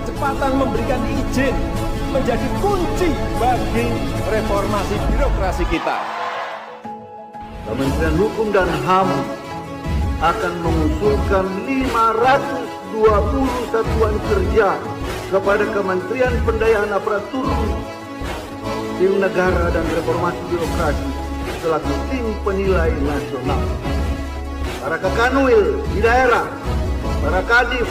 kecepatan memberikan izin menjadi kunci bagi reformasi birokrasi kita. Kementerian Hukum dan HAM akan mengusulkan 520 satuan kerja kepada Kementerian Pendayaan Aparatur Sipil Negara dan Reformasi Birokrasi selaku tim penilai nasional. Para Kakanwil di daerah, para Kadif,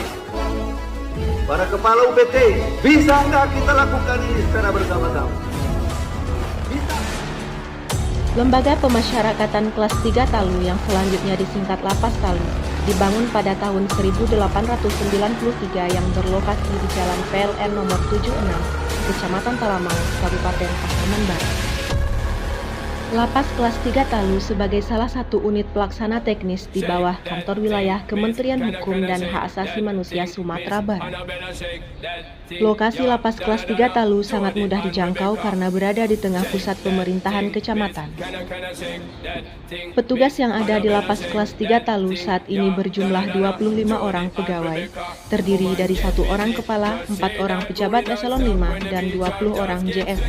para kepala UPT, bisa nggak kita lakukan ini secara bersama-sama? Bisa. Lembaga Pemasyarakatan Kelas 3 Talu yang selanjutnya disingkat Lapas Talu dibangun pada tahun 1893 yang berlokasi di Jalan PLN nomor 76, Kecamatan Talamau, Kabupaten Pasaman Barat. Lapas Kelas 3 Talu sebagai salah satu unit pelaksana teknis di bawah Kantor Wilayah Kementerian Hukum dan Hak Asasi Manusia Sumatera Barat. Lokasi Lapas Kelas 3 Talu sangat mudah dijangkau karena berada di tengah pusat pemerintahan kecamatan. Petugas yang ada di Lapas Kelas 3 Talu saat ini berjumlah 25 orang pegawai, terdiri dari 1 orang kepala, 4 orang pejabat eselon 5, dan 20 orang JF.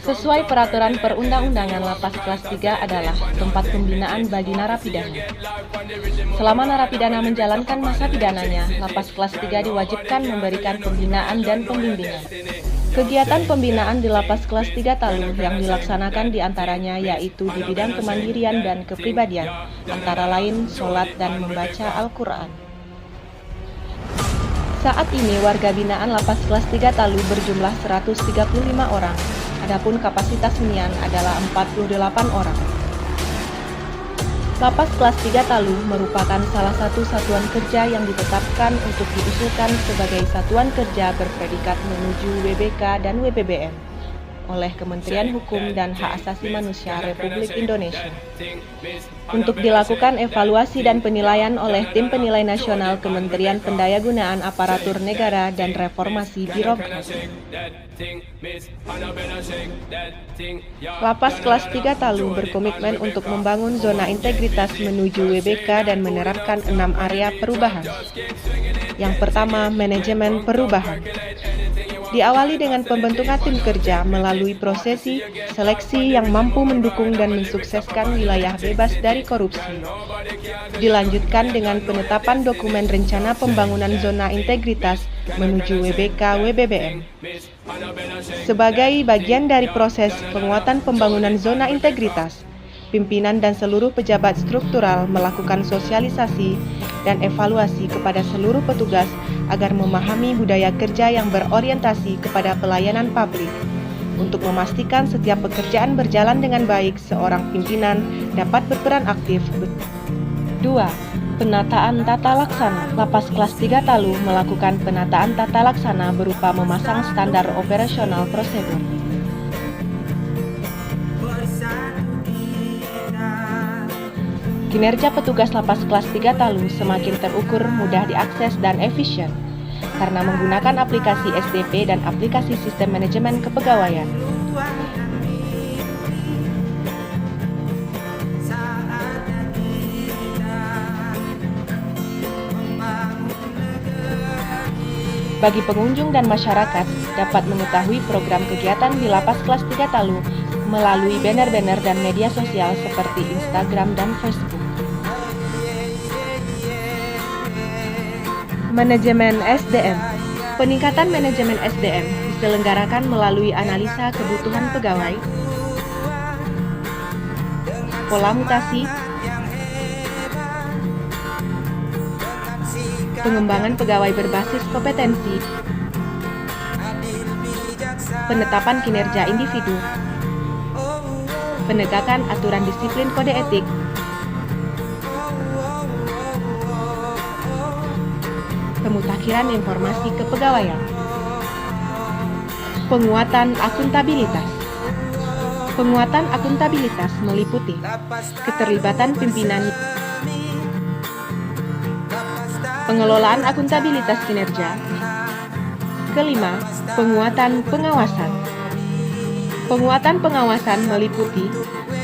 Sesuai peraturan perundang-undangan, Lapas Kelas 3 adalah tempat pembinaan bagi narapidana. Selama narapidana menjalankan masa pidananya, Lapas Kelas 3 diwajibkan memberikan pembinaan dan pembimbingan. Kegiatan pembinaan di Lapas Kelas 3 Talu yang dilaksanakan diantaranya yaitu di bidang kemandirian dan kepribadian, antara lain sholat dan membaca Al-Quran. Saat ini warga binaan Lapas Kelas 3 Talu berjumlah 135 orang. Adapun kapasitas hunian adalah 48 orang. Lapas Kelas 3 Talu merupakan salah satu satuan kerja yang ditetapkan untuk diusulkan sebagai satuan kerja berpredikat menuju WBK dan WBBM oleh Kementerian Hukum dan Hak Asasi Manusia Republik Indonesia untuk dilakukan evaluasi dan penilaian oleh Tim Penilai Nasional Kementerian Pendayagunaan Aparatur Negara dan Reformasi Birokrasi. Lapas Kelas 3 Talu berkomitmen untuk membangun zona integritas menuju WBK dan menerapkan 6 area perubahan. Yang pertama, manajemen perubahan. Diawali dengan pembentukan tim kerja melalui prosesi seleksi yang mampu mendukung dan mensukseskan wilayah bebas dari korupsi. Dilanjutkan dengan penetapan dokumen rencana pembangunan zona integritas menuju WBK-WBBM. Sebagai bagian dari proses penguatan pembangunan zona integritas, pimpinan dan seluruh pejabat struktural melakukan sosialisasi dan evaluasi kepada seluruh petugas agar memahami budaya kerja yang berorientasi kepada pelayanan publik. Untuk memastikan setiap pekerjaan berjalan dengan baik, seorang pimpinan dapat berperan aktif. 2. Penataan tata laksana. Lapas Kelas 3 Talu melakukan penataan tata laksana berupa memasang standar operasional prosedur. Kinerja petugas Lapas Kelas 3 Talu semakin terukur, mudah diakses, dan efisien karena menggunakan aplikasi SDP dan aplikasi sistem manajemen kepegawaian. Bagi pengunjung dan masyarakat dapat mengetahui program kegiatan di Lapas Kelas 3 Talu melalui banner-banner dan media sosial seperti Instagram dan Facebook. Manajemen SDM. Peningkatan manajemen SDM diselenggarakan melalui analisa kebutuhan pegawai, pola mutasi, pengembangan pegawai berbasis kompetensi, penetapan kinerja individu, penegakan aturan disiplin kode etik, pemutakhiran informasi kepegawaian, penguatan akuntabilitas. Penguatan akuntabilitas meliputi keterlibatan pimpinan, pengelolaan akuntabilitas kinerja. Kelima, penguatan pengawasan. Penguatan pengawasan meliputi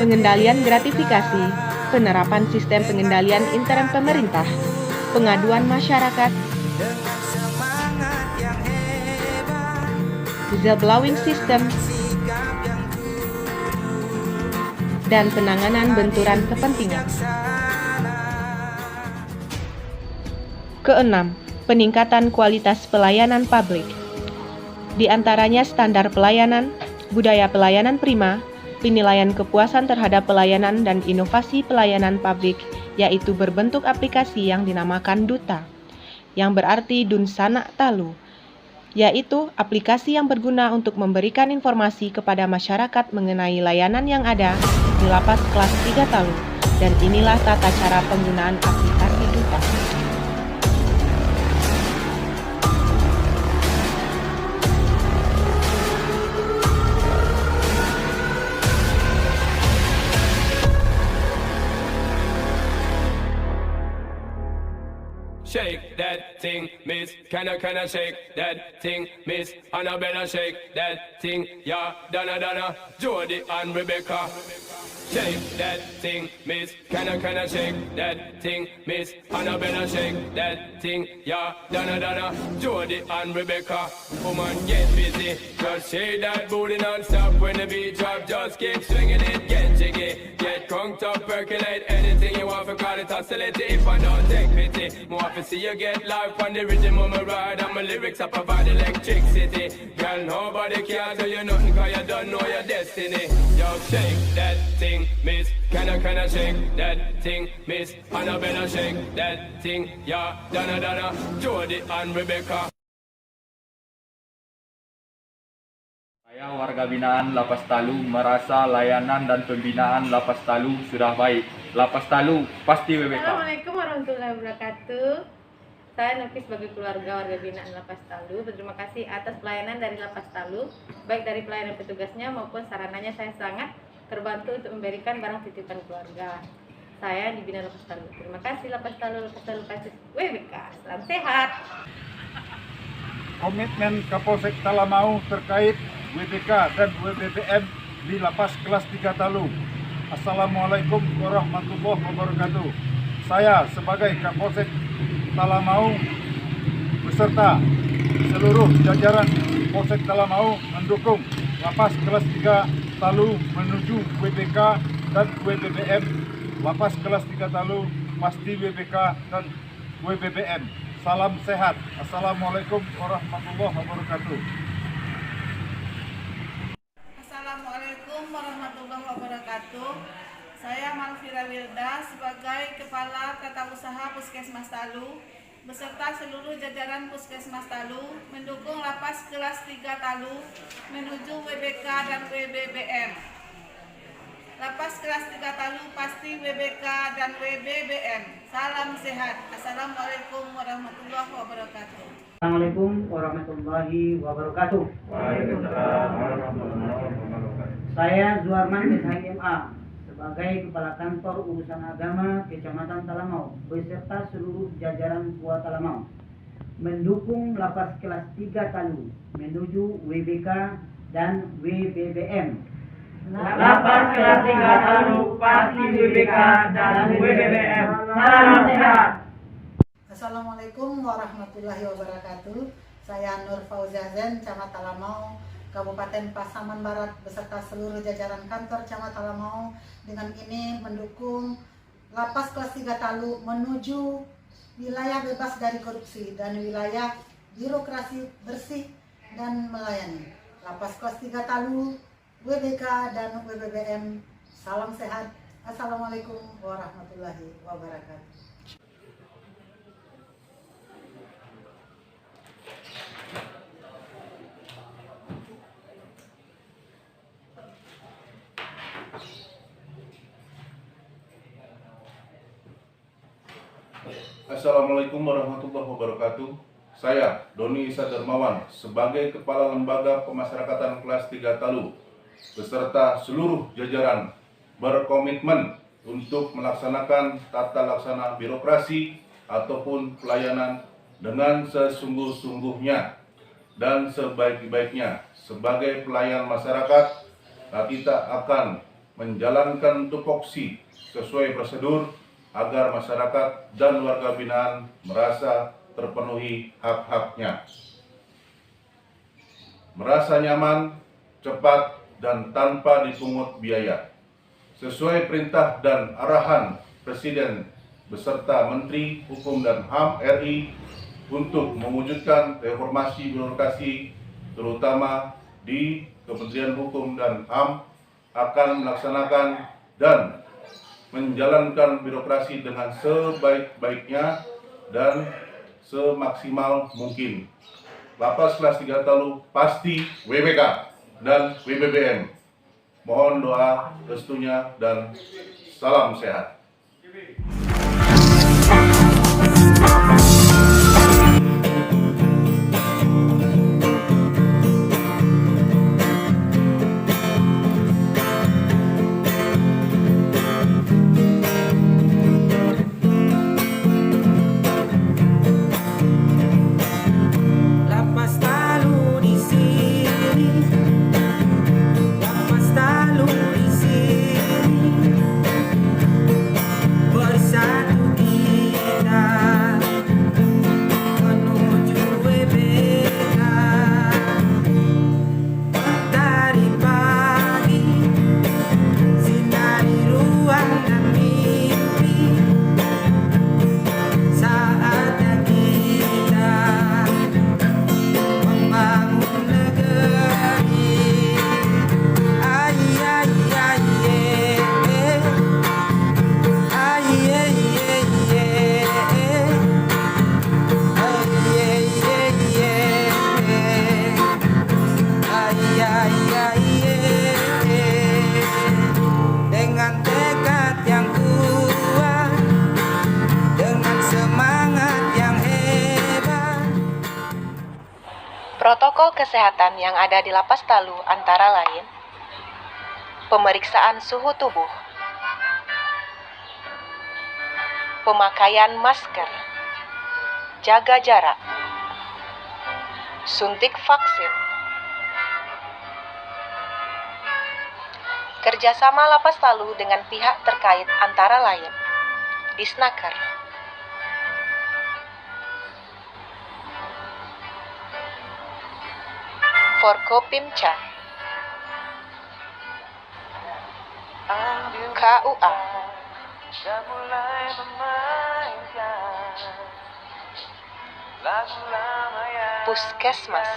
pengendalian gratifikasi, penerapan sistem pengendalian intern pemerintah, pengaduan masyarakat, whistleblowing system, dan penanganan benturan kepentingan. Keenam, peningkatan kualitas pelayanan publik. Di antaranya standar pelayanan, budaya pelayanan prima, penilaian kepuasan terhadap pelayanan dan inovasi pelayanan publik, yaitu berbentuk aplikasi yang dinamakan Duta, yang berarti Dunsana Talu, yaitu aplikasi yang berguna untuk memberikan informasi kepada masyarakat mengenai layanan yang ada di lapas kelas 3 Talu, dan inilah tata cara penggunaan aplikasi Duta. Shake that thing, miss. Can I shake that thing, miss? Annabella, shake that thing, yeah. Donna, Jody and Rebecca. Shake that thing, miss. Can I shake that thing, miss? Annabella, shake that thing, yeah. Donna, Jody and Rebecca. Woman, get busy. Just shake that booty non-stop when the beat drop. Just keep swinging it, get jiggy. Get crunked up, percolate anything you want for call it hostility. If I don't take pity, more to see you get life on the rhythm of my ride. And my lyrics I provide electricity. Girl, nobody can do you nothing cause you don't know your destiny. Yo, shake that thing, miss. Can I shake that thing, miss? Annabella, shake that thing, yeah. Donna, Jody and Rebecca. Saya warga binaan Lapas Talu merasa layanan dan pembinaan Lapas Talu sudah baik. Lapas Talu pasti WBK. Assalamualaikum warahmatullahi wabarakatuh. Saya Novi sebagai keluarga warga binaan Lapas Talu berterima kasih atas pelayanan dari Lapas Talu, baik dari pelayanan petugasnya maupun sarananya. Saya sangat terbantu untuk memberikan barang titipan keluarga saya di binaan Lapas Talu. Terima kasih Lapas Talu kasih WBK. Salam sehat. Komitmen Kapolsek Talamau terkait WBK dan WBBM di Lapas Kelas 3 Talu. Assalamualaikum warahmatullahi wabarakatuh. Saya sebagai Kapolsek Talamau beserta seluruh jajaran Polsek Talamau mendukung Lapas Kelas 3 Talu menuju WBK dan WBBM. Lapas Kelas 3 Talu pasti WBK dan WBBM. Salam sehat. Assalamualaikum warahmatullahi wabarakatuh. Assalamualaikum warahmatullahi wabarakatuh. Saya Malvira Wilda sebagai Kepala Tata Usaha Puskesmas Talu beserta seluruh jajaran Puskesmas Talu mendukung Lapas Kelas 3 Talu menuju WBK dan WBBM. Lapas Kelas 3 Talu pasti WBK dan WBBM. Salam sehat. Assalamualaikum warahmatullahi wabarakatuh. Assalamualaikum warahmatullahi wabarakatuh. Waalaikumsalam warahmatullahi wabarakatuh. Saya Zuarman SHMA sebagai Kepala Kantor Urusan Agama Kecamatan Talamau beserta seluruh jajaran Puat Talamau mendukung Lapas Kelas 3 Talu menuju WBK dan WBBM. Lapas Kelas 3 Talu pasti WBK dan WBBM. Salam sehat. Assalamualaikum warahmatullahi wabarakatuh. Saya Nur Fauziazen, Camat Talamau, Kabupaten Pasaman Barat beserta seluruh jajaran kantor Camat Talamau dengan ini mendukung Lapas Kelas 3 Talu menuju wilayah bebas dari korupsi dan wilayah birokrasi bersih dan melayani. Lapas Kelas 3 Talu, WBK dan WBBM. Salam sehat. Assalamualaikum warahmatullahi wabarakatuh. Assalamualaikum warahmatullahi wabarakatuh. Saya Doni Isa Dermawan sebagai Kepala Lembaga Pemasyarakatan Kelas 3 Talu beserta seluruh jajaran berkomitmen untuk melaksanakan tata laksana birokrasi ataupun pelayanan dengan sesungguh-sungguhnya dan sebaik-baiknya. Sebagai pelayan masyarakat, kita akan menjalankan tupoksi sesuai prosedur agar masyarakat dan warga binaan merasa terpenuhi hak-haknya. merasa nyaman, cepat, dan tanpa dipungut biaya. Sesuai perintah dan arahan Presiden beserta Menteri Hukum dan HAM RI untuk mewujudkan reformasi birokrasi, terutama di Kementerian Hukum dan HAM, akan melaksanakan dan menjalankan birokrasi dengan sebaik-baiknya dan semaksimal mungkin. Lapas kelas 3 Talu pasti WBK dan WBBM. Mohon doa restunya dan salam sehat. Protokol kesehatan yang ada di Lapas Talu antara lain pemeriksaan suhu tubuh, pemakaian masker, jaga jarak, suntik vaksin, kerjasama Lapas Talu dengan pihak terkait antara lain Disnaker, Forkopimca, KUA, Puskesmas,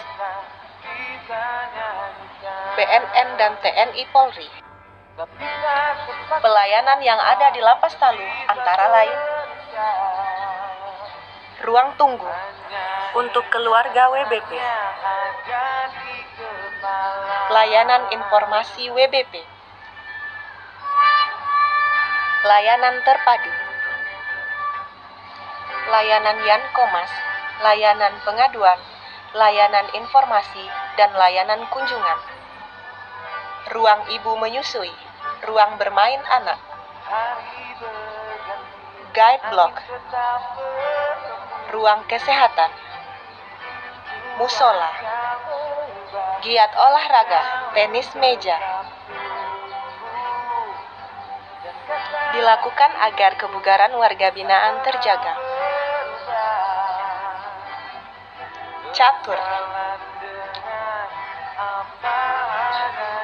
BNN dan TNI Polri. Pelayanan yang ada di Lapas Talu antara lain ruang tunggu untuk keluarga WBP, layanan informasi WBP, layanan terpadu, layanan Yankomas, layanan pengaduan, layanan informasi, dan layanan kunjungan, ruang ibu menyusui, ruang bermain anak, guide block, ruang kesehatan, musola, giat olahraga, tenis meja. Dilakukan agar kebugaran warga binaan terjaga. Catur,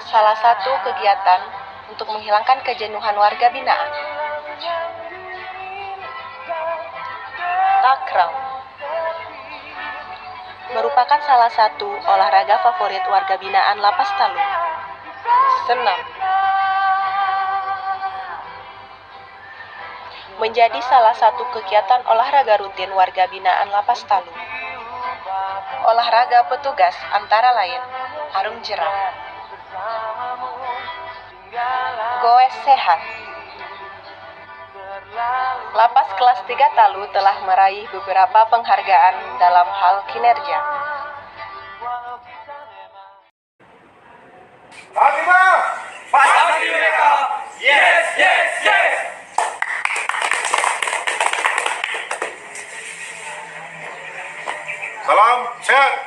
salah satu kegiatan untuk menghilangkan kejenuhan warga binaan. Takraw merupakan salah satu olahraga favorit warga binaan Lapas Talu. Senam menjadi salah satu kegiatan olahraga rutin warga binaan Lapas Talu. Olahraga petugas antara lain arung jeram, goes sehat. Lapas kelas 3 Talu telah meraih beberapa penghargaan dalam hal kinerja. Pasti mereka. Yes, yes, yes. Salam sehat.